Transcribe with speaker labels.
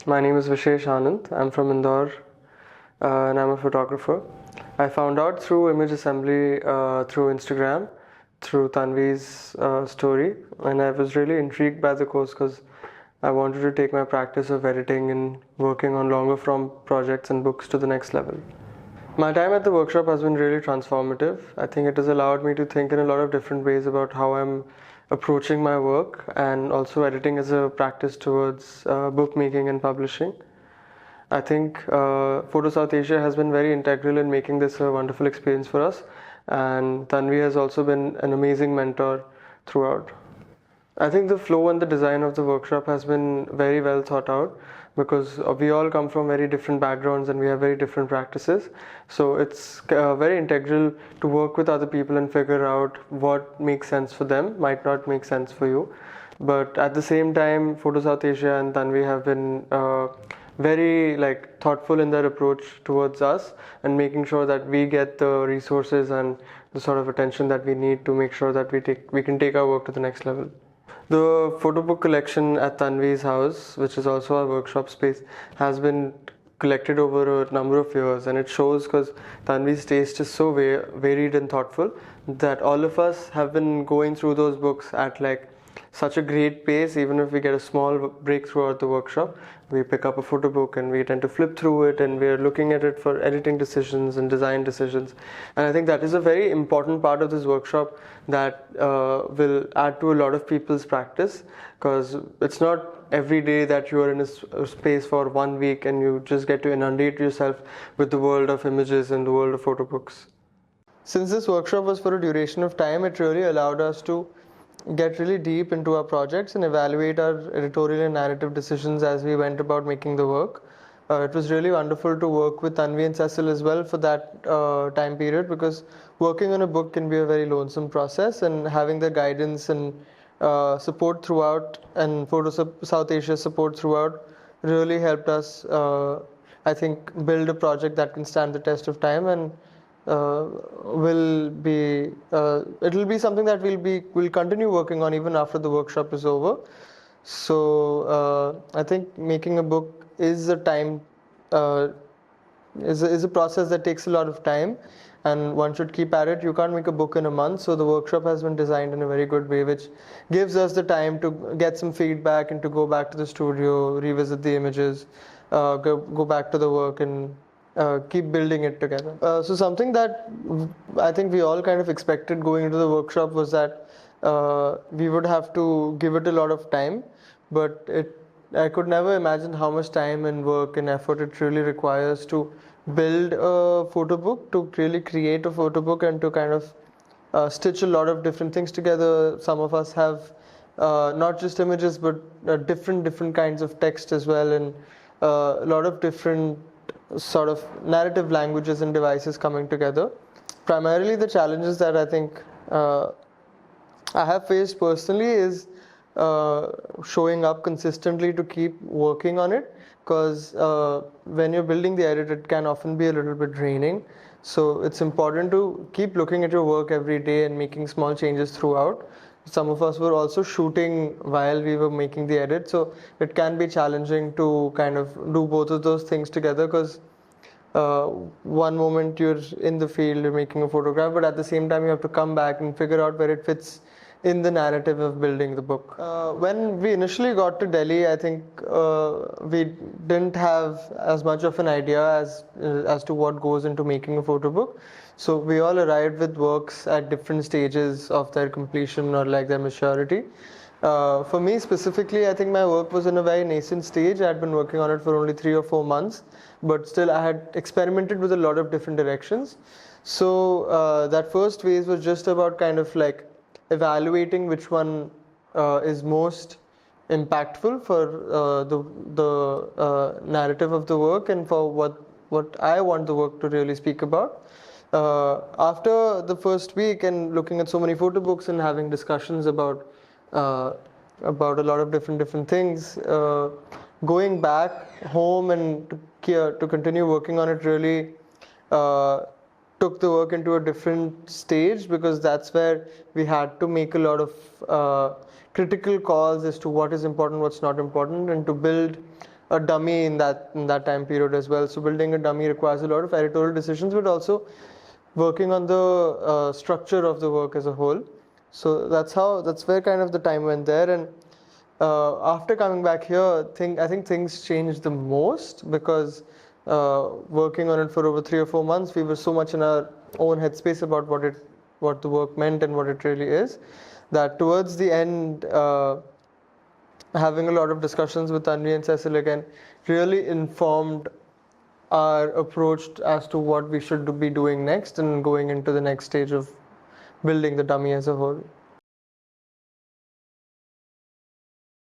Speaker 1: My name is Vishesh Anand. I'm from Indore and I'm a photographer. I found out through image assembly through Instagram, through Tanvi's story, and I was really intrigued by the course because I wanted to take my practice of editing and working on longer form projects and books to the next level. My time at the workshop has been really transformative. I think it has allowed me to think in a lot of different ways about how I'm approaching my work and also editing as a practice towards bookmaking and publishing. I think Photo South Asia has been very integral in making this a wonderful experience for us, and Tanvi has also been an amazing mentor throughout. I think the flow and the design of the workshop has been very well thought out because we all come from very different backgrounds and we have very different practices. So it's very integral to work with other people and figure out what makes sense for them, might not make sense for you. But at the same time, Photo South Asia and Tanvi have been very thoughtful in their approach towards us and making sure that we get the resources and the sort of attention that we need to make sure that we can take our work to the next level. The photo book collection at Tanvi's house, which is also our workshop space, has been collected over a number of years, and it shows because Tanvi's taste is so varied and thoughtful that all of us have been going through those books at such a great pace. Even if we get a small break throughout the workshop, we pick up a photo book and we tend to flip through it and we're looking at it for editing decisions and design decisions. And I think that is a very important part of this workshop that will add to a lot of people's practice, because it's not every day that you are in a space for 1 week and you just get to inundate yourself with the world of images and the world of photo books. Since this workshop was for a duration of time, it really allowed us to get really deep into our projects and evaluate our editorial and narrative decisions as we went about making the work. It was really wonderful to work with Tanvi and Cecil as well for that time period, because working on a book can be a very lonesome process, and having their guidance and support throughout, and Photo South Asia support throughout, really helped us, I think, build a project that can stand the test of time and it'll be something that we'll continue working on even after the workshop is over. So I think making a book is a process that takes a lot of time, and one should keep at it. You can't make a book in a month, so the workshop has been designed in a very good way, which gives us the time to get some feedback and to go back to the studio, revisit the images, go back to the work and keep building it together. So something that I think we all kind of expected going into the workshop was that we would have to give it a lot of time, but I could never imagine how much time and work and effort it really requires to build a photo book, to really create a photo book, and to kind of stitch a lot of different things together. Some of us have not just images, but different kinds of text as well, and a lot of different sort of narrative languages and devices coming together. Primarily the challenges that I think I have faced personally is showing up consistently to keep working on it, because when you're building the edit, it can often be a little bit draining. So it's important to keep looking at your work every day and making small changes throughout. Some of us were also shooting while we were making the edit, so it can be challenging to kind of do both of those things together, because one moment you're in the field, you're making a photograph, but at the same time you have to come back and figure out where it fits in the narrative of building the book. When we initially got to Delhi, I think we didn't have as much of an idea as to what goes into making a photo book. So we all arrived with works at different stages of their completion or their maturity. For me specifically, I think my work was in a very nascent stage. I had been working on it for only 3 or 4 months, but still I had experimented with a lot of different directions. So that first phase was just about kind of evaluating which one is most impactful for the narrative of the work and for what I want the work to really speak about. After the first week and looking at so many photo books and having discussions about a lot of different things, going back home and to continue working on it really took the work into a different stage, because that's where we had to make a lot of critical calls as to what is important, what's not important, and to build a dummy in that time period as well. So building a dummy requires a lot of editorial decisions, but also working on the structure of the work as a whole. So that's where kind of the time went there. And after coming back here, I think things changed the most, because working on it for over 3 or 4 months, we were so much in our own headspace about what the work meant and what it really is, that towards the end, having a lot of discussions with Tanvi and Cecil again really informed our approach as to what we should be doing next and going into the next stage of building the dummy as a whole.